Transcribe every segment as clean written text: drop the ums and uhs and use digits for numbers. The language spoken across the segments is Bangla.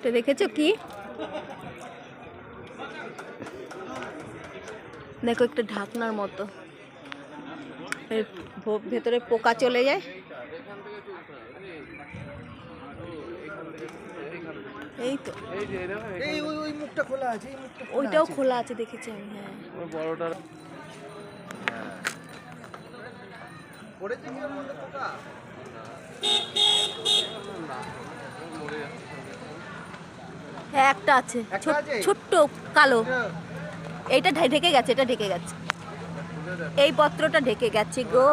তো দেখেছো কি দেখো একটা ঢাকনার মতো, এর ভেতরে পোকা চলে যায়। এই তো ওই মুখটা খোলা আছে, ওইটাও খোলা আছে দেখেছি আমি। হ্যাঁ বড়টা হ্যাঁ একটা আছে ছোট্ট কালো, এইটা ঢেকে গেছে, এটা ঢেকে গেছে, এই পত্রটা ঢেকে গেছে গো।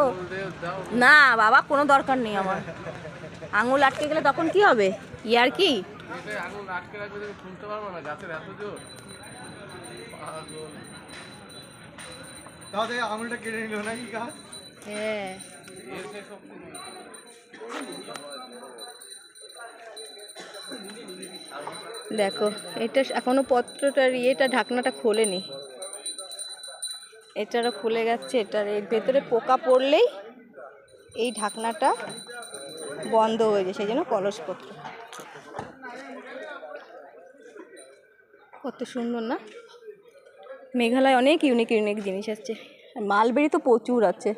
না বাবা কোনো দরকার নেই আমার, আঙুল আটকে গেলে তখন কি হবে? ইয়ার কি আঙুল আটকে রাখবে, তুমি খুলতে পারবে না, গাছের এত জোর। তাহলে আঙুলটা কেটে নিল নাকি গাছ? হ্যাঁ দেখো এটা এখনো পত্রটার ইয়েটা ঢাকনাটা খোলেনি, এটারও খুলে গেছে। এটার এর ভেতরে পোকা পড়লেই এই ঢাকনাটা বন্ধ হয়ে যায়, সেই জন্য কলসপত্র। কত সুন্দর না, মেঘালয় অনেক ইউনিক ইউনিক জিনিস আছে, মালবেরি তো প্রচুর আছে।